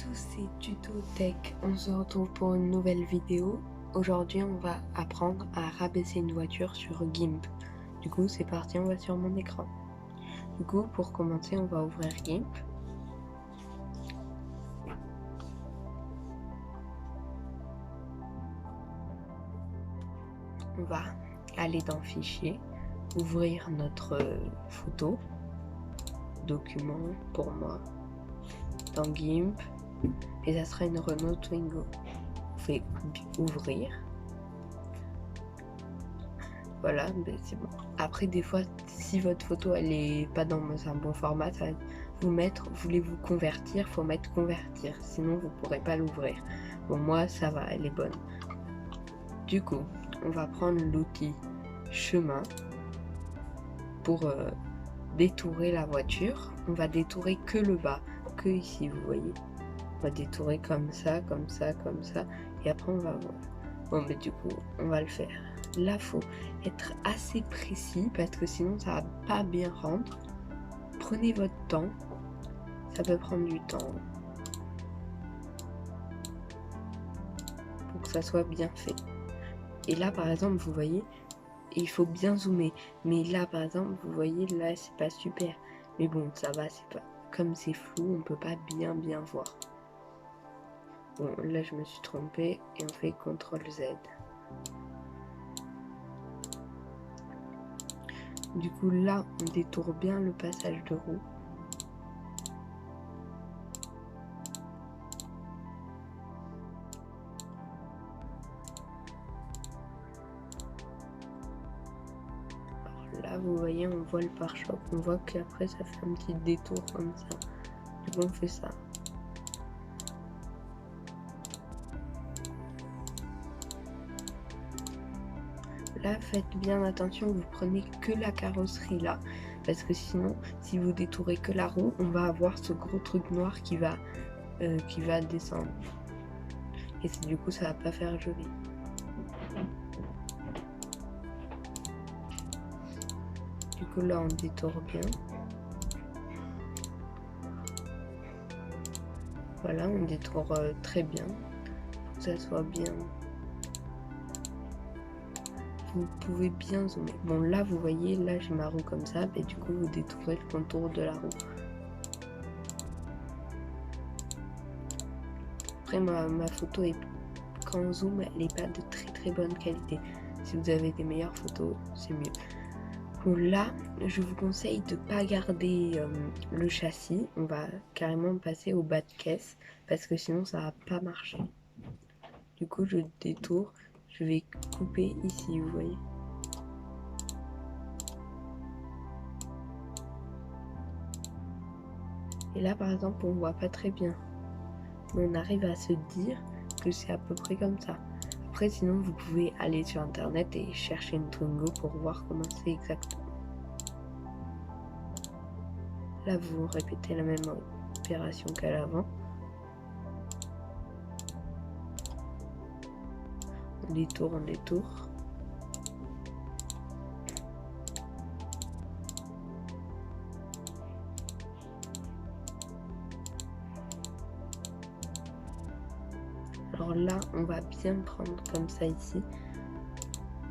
tous, c'est Tuto Tech. On se retrouve pour une nouvelle vidéo. Aujourd'hui, on va apprendre à rabaisser une voiture sur GIMP. Du coup, c'est parti, on va sur mon écran. Du coup, pour commencer, on va ouvrir GIMP. On va aller dans Fichier, ouvrir notre photo, document pour moi, dans GIMP, et ça sera une Renault Twingo. On fait ouvrir. Voilà, ben c'est bon. Après, des fois, si votre photo elle est pas dans un bon format, ça va vous mettre, voulez-vous convertir, faut mettre convertir, sinon vous pourrez pas l'ouvrir. Bon, moi ça va, elle est bonne. Du coup, on va prendre l'outil chemin pour détourer la voiture. On va détourer que le bas, que ici, vous voyez. On va détourer comme ça, comme ça, comme ça, et après on va voir. Bon, mais du coup, on va le faire. Là, faut être assez précis parce que sinon ça va pas bien rendre. Prenez votre temps, ça peut prendre du temps pour que ça soit bien fait. Et là, par exemple, vous voyez, il faut bien zoomer. Mais là, par exemple, vous voyez, là, c'est pas super. Mais bon, ça va, c'est pas comme c'est flou, on peut pas bien voir. Bon, là, je me suis trompée et on fait CTRL-Z. Du coup, là, on détourne bien le passage de roue. Alors là, vous voyez, on voit le pare-choc. On voit qu'après, ça fait un petit détour comme ça. Du coup, on fait ça. Là, faites bien attention, vous prenez que la carrosserie là, parce que sinon, si vous détourez que la roue, on va avoir ce gros truc noir qui va descendre. Et du coup, ça va pas faire joli. Du coup, là, on détourne bien. Voilà, on détourne très bien, pour que ça soit bien. Vous pouvez bien zoomer. Bon, là, vous voyez, là, j'ai ma roue comme ça, et du coup, vous détournez le contour de la roue. Après, ma photo, quand on zoome, elle n'est pas de très bonne qualité. Si vous avez des meilleures photos, c'est mieux. Bon, là, je vous conseille de ne pas garder le châssis. On va carrément passer au bas de caisse, parce que sinon, ça va pas marcher. Du coup, je détourne. Je vais couper ici, vous voyez. Et là, par exemple, on voit pas très bien. Mais on arrive à se dire que c'est à peu près comme ça. Après, sinon, vous pouvez aller sur Internet et chercher une Twingo pour voir comment c'est exactement. Là, vous répétez la même opération qu'à l'avant. On détourne, on détourne. Alors là, on va bien prendre comme ça ici.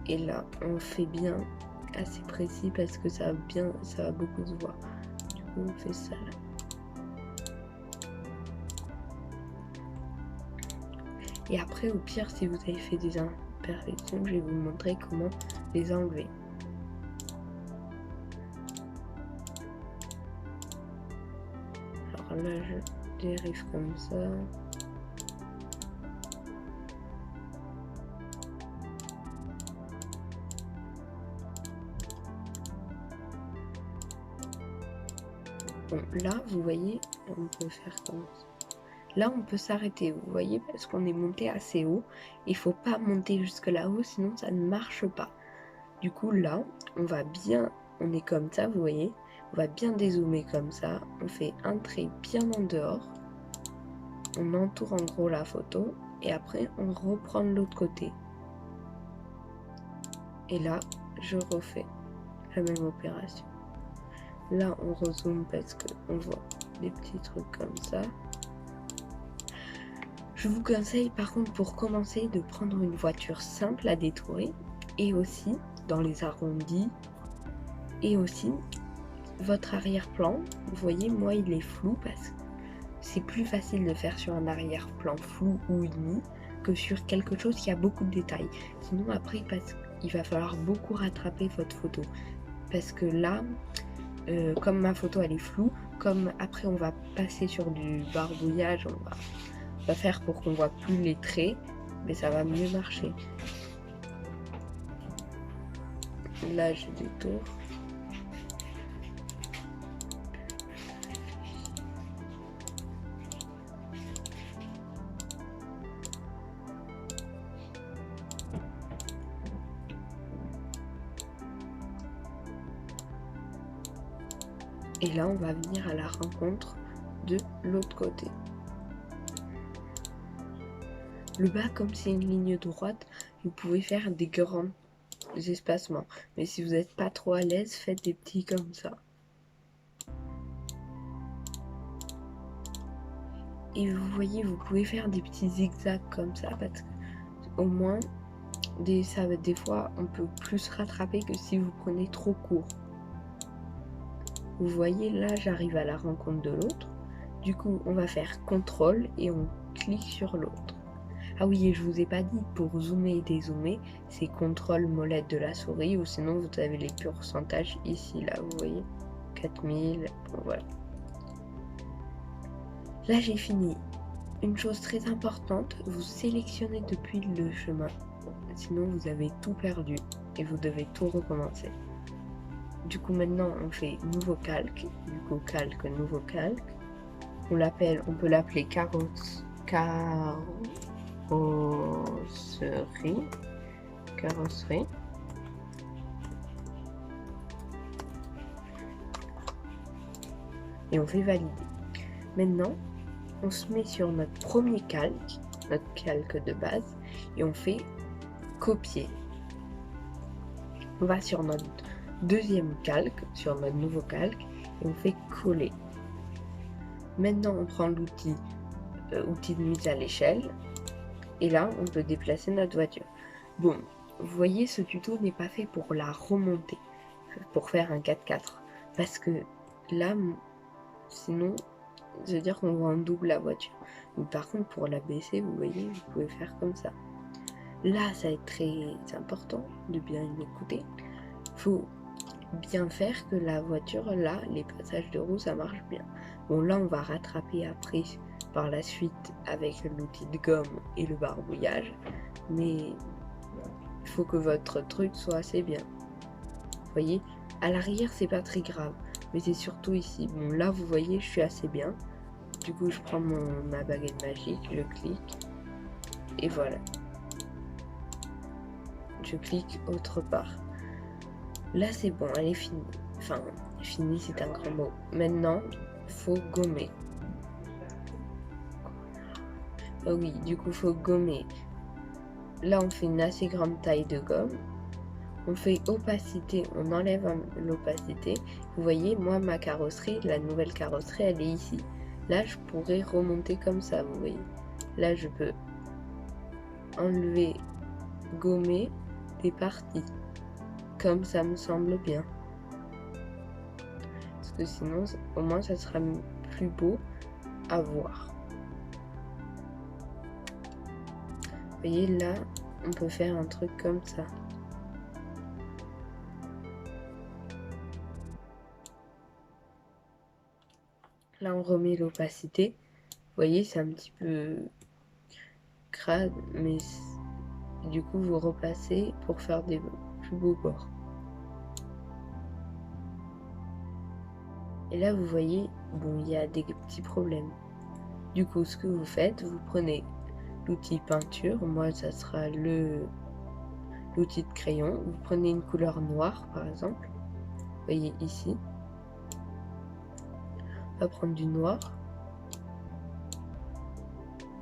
Et là, on fait bien assez précis parce que ça va beaucoup se voir. Du coup, on fait ça là. Et après, au pire, si vous avez fait des imperfections, je vais vous montrer comment les enlever. Alors là, je dérive comme ça. Bon, là, vous voyez, on peut faire comme ça. Là, on peut s'arrêter, vous voyez, parce qu'on est monté assez haut. Il faut pas monter jusque là-haut, sinon ça ne marche pas. Du coup, là, on est comme ça, vous voyez. On va bien dézoomer comme ça. On fait un trait bien en dehors. On entoure en gros la photo. Et après, on reprend de l'autre côté. Et là, je refais la même opération. Là, on rezoome parce qu'on voit des petits trucs comme ça. Je vous conseille par contre pour commencer de prendre une voiture simple à détourer et aussi dans les arrondis et aussi votre arrière-plan. Vous voyez, moi il est flou parce que c'est plus facile de faire sur un arrière-plan flou ou uni que sur quelque chose qui a beaucoup de détails. Sinon après il va falloir beaucoup rattraper votre photo parce que là comme ma photo elle est floue, comme après on va passer sur du barbouillage, on va faire pour qu'on voit plus les traits, mais ça va mieux marcher. Là je détourne. Et là, on va venir à la rencontre de l'autre côté. Le bas, comme c'est une ligne droite, vous pouvez faire des grands espacements. Mais si vous n'êtes pas trop à l'aise, faites des petits comme ça. Et vous voyez, vous pouvez faire des petits zigzags comme ça, parce qu'au moins, des fois, on peut plus rattraper que si vous prenez trop court. Vous voyez, là, j'arrive à la rencontre de l'autre. Du coup, on va faire CTRL et on clique sur l'autre. Ah oui, et je vous ai pas dit, pour zoomer et dézoomer, c'est CTRL molette de la souris, ou sinon vous avez les pourcentages ici, là, vous voyez, 4000, bon, voilà. Là, j'ai fini. Une chose très importante, vous sélectionnez depuis le chemin, sinon vous avez tout perdu et vous devez tout recommencer. Du coup, maintenant, on fait nouveau calque, du coup, calque, nouveau calque. On peut l'appeler carrosserie. Et on fait valider. Maintenant, on se met sur notre premier calque, notre calque de base, et on fait copier. On va sur notre deuxième calque, sur notre nouveau calque, et on fait coller. Maintenant, on prend l'outil de mise à l'échelle, et là, on peut déplacer notre voiture. Bon, vous voyez, ce tuto n'est pas fait pour la remonter, pour faire un 4x4, parce que là, sinon, ça veut dire qu'on voit en double la voiture. Mais par contre, pour la baisser, vous voyez, vous pouvez faire comme ça. Là, ça va être très important de bien écouter. Il faut bien faire que la voiture, là, les passages de roue, ça marche bien. Bon, là, on va rattraper après, par la suite, avec l'outil de gomme et le barbouillage. Mais il faut que votre truc soit assez bien. Vous voyez, à l'arrière, c'est pas très grave. Mais c'est surtout ici. Bon, là, vous voyez, je suis assez bien. Du coup, je prends ma baguette magique, je clique. Et voilà. Je clique autre part. Là, c'est bon, elle est finie. Enfin, finie, c'est un grand mot. Maintenant, il faut gommer. Ah oui, du coup, il faut gommer. Là, on fait une assez grande taille de gomme. On fait opacité, on enlève l'opacité. Vous voyez, moi, ma carrosserie, la nouvelle carrosserie, elle est ici. Là, je pourrais remonter comme ça, vous voyez. Là, je peux enlever, gommer des parties. Comme ça me semble bien. Parce que sinon, au moins, ça sera plus beau à voir. Vous voyez, là, on peut faire un truc comme ça. Là, on remet l'opacité. Vous voyez, c'est un petit peu crade, mais du coup, vous repassez pour faire des plus beaux bords. Et là, vous voyez, bon, il y a des petits problèmes. Du coup, ce que vous faites, vous prenez l'outil peinture. Moi, ça sera l'outil de crayon. Vous prenez une couleur noire, par exemple. Vous voyez ici. On va prendre du noir.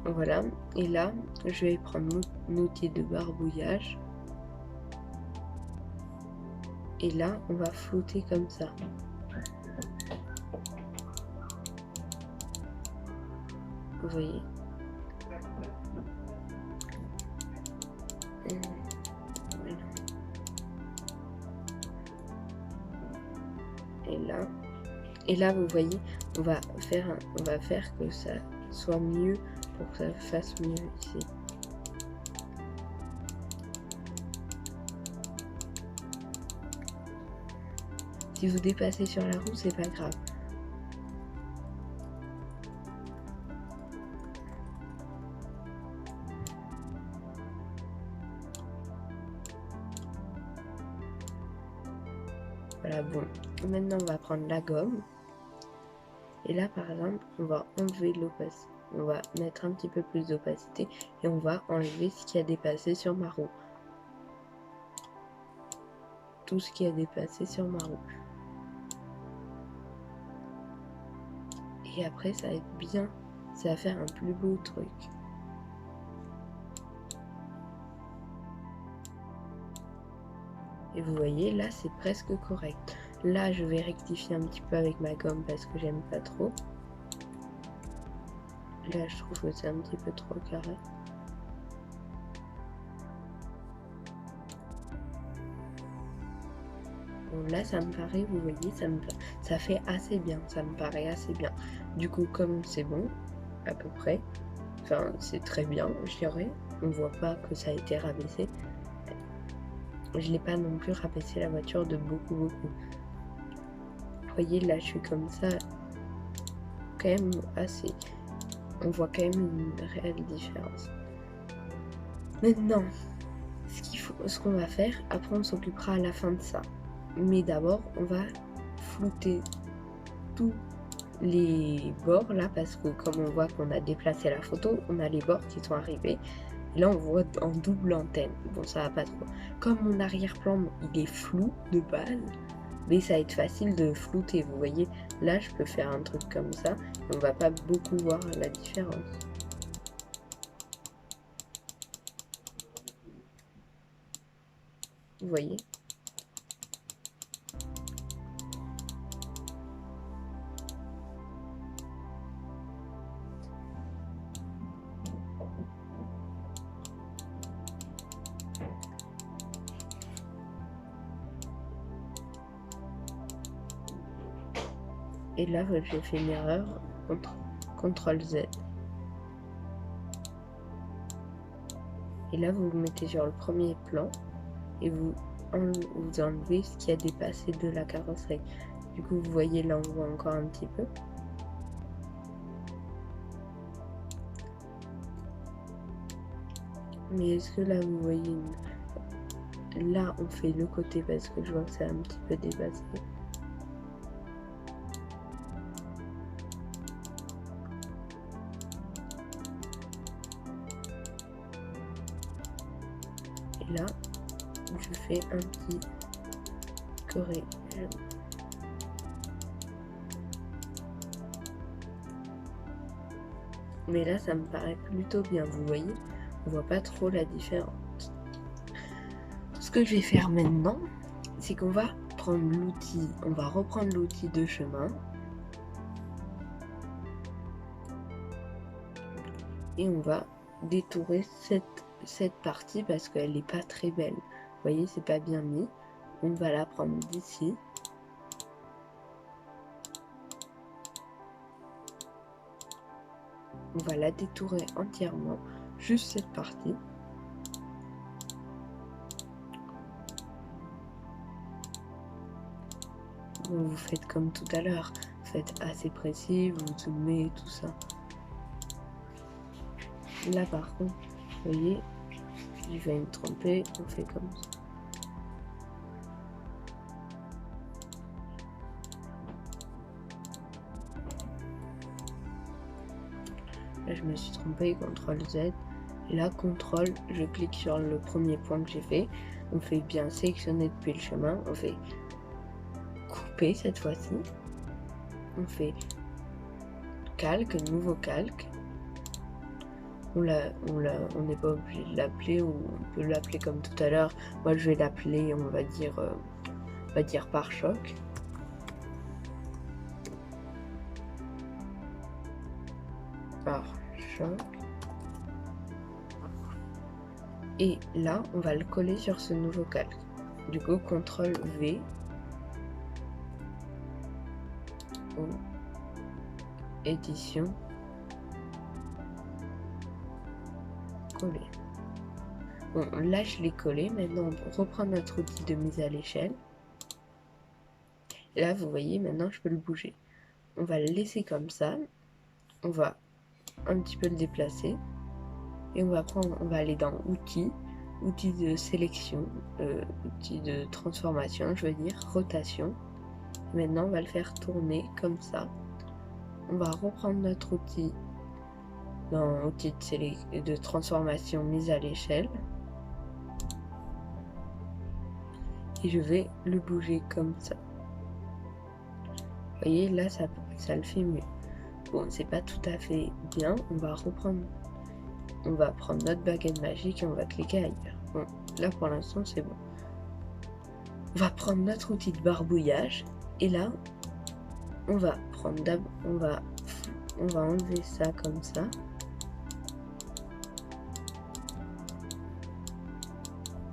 Voilà. Et là, je vais prendre mon outil de barbouillage. Et là, on va flouter comme ça. Vous voyez. Et là, vous voyez, on va faire que ça soit mieux pour que ça fasse mieux ici. Si vous dépassez sur la roue, c'est pas grave. Voilà, bon. Maintenant, on va prendre la gomme. Et là, par exemple, on va enlever l'opacité. On va mettre un petit peu plus d'opacité et on va enlever ce qui a dépassé sur ma roue. Tout ce qui a dépassé sur ma roue. Et après, ça va être bien. Ça va faire un plus beau truc. Et vous voyez, là, c'est presque correct. Là, je vais rectifier un petit peu avec ma gomme parce que j'aime pas trop. Là, je trouve que c'est un petit peu trop carré. Bon, là, ça me paraît, vous voyez, ça fait assez bien. Ça me paraît assez bien. Du coup, comme c'est bon, à peu près, enfin, c'est très bien, je dirais. On voit pas que ça a été rabaissé. Je l'ai pas non plus rabaissé la voiture de beaucoup. Vous voyez, là, je suis comme ça, quand même assez. On voit quand même une réelle différence. Maintenant, ce qu'on va faire, après on s'occupera à la fin de ça. Mais d'abord, on va flouter tous les bords là, parce que comme on voit qu'on a déplacé la photo, on a les bords qui sont arrivés. Et là, on voit en double antenne. Bon, ça va pas trop. Comme mon arrière-plan, il est flou de base, mais ça va être facile de flouter. Vous voyez, là, je peux faire un truc comme ça. On va pas beaucoup voir la différence. Vous voyez? Et là, j'ai fait une erreur. CTRL Z. Et là, vous vous mettez sur le premier plan et vous enlevez ce qui a dépassé de la carrosserie. Du coup, vous voyez, là, on voit encore un petit peu. Mais est-ce que là, vous voyez Là, on fait le côté parce que je vois que c'est un petit peu dépassé. Et là, je fais un petit corrigé. Mais là, ça me paraît plutôt bien, vous voyez, on voit pas trop la différence. Ce que je vais faire maintenant, c'est qu'on va prendre l'outil, on va reprendre l'outil de chemin. Et on va détourer cette partie parce qu'elle n'est pas très belle. Vous voyez, c'est pas bien mis. On va la prendre d'ici. On va la détourer entièrement, juste cette partie. Bon, vous faites comme tout à l'heure, vous faites assez précis, vous zoomez tout ça. Là par contre, vous voyez, je vais me tromper, on fait comme ça. Là, je me suis trompé, CTRL Z. Et là, CTRL, je clique sur le premier point que j'ai fait. On fait bien sélectionner depuis le chemin. On fait couper cette fois-ci. On fait calque, nouveau calque. On n'est pas obligé de l'appeler, ou on peut l'appeler comme tout à l'heure. Moi, je vais l'appeler, on va dire pare-choc. Pare-choc. Et là, on va le coller sur ce nouveau calque. Du coup, CTRL V. Ou édition. Coller. Bon, là, je l'ai collé. Maintenant, on reprend notre outil de mise à l'échelle. Et là, vous voyez, maintenant, je peux le bouger. On va le laisser comme ça. On va un petit peu le déplacer. Et on va aller dans Outils, Outils de sélection, Outils de transformation, je veux dire, rotation. Maintenant, on va le faire tourner comme ça. On va reprendre notre outil dans Outils de transformation mise à l'échelle. Et je vais le bouger comme ça. Vous voyez, là, ça le fait mieux. Bon, c'est pas tout à fait bien. On va prendre notre baguette magique et on va cliquer ailleurs. Bon, là, pour l'instant, c'est bon. On va prendre notre outil de barbouillage. Et là, on va enlever ça comme ça.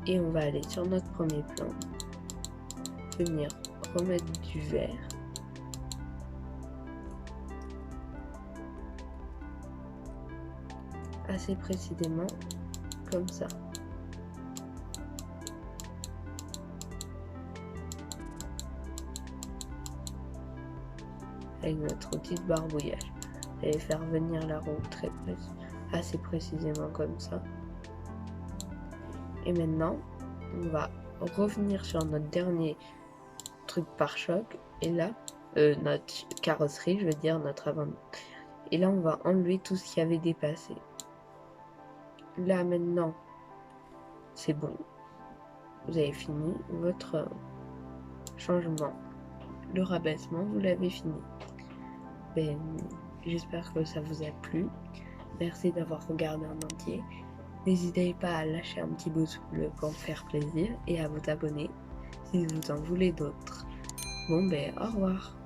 Et on va aller sur notre premier plan. Venir remettre du vert. Assez précisément, comme ça. Avec notre outil de barbouillage. Et faire venir la roue assez précisément comme ça. Et maintenant, on va revenir sur notre dernier truc pare-choc. Et là, notre carrosserie, je veux dire, notre avant. Et là, on va enlever tout ce qui avait dépassé. Là, maintenant, c'est bon. Vous avez fini votre changement. Le rabaissement, vous l'avez fini. Ben, j'espère que ça vous a plu. Merci d'avoir regardé en entier. N'hésitez pas à lâcher un petit pouce bleu pour me faire plaisir et à vous abonner si vous en voulez d'autres. Bon ben, au revoir.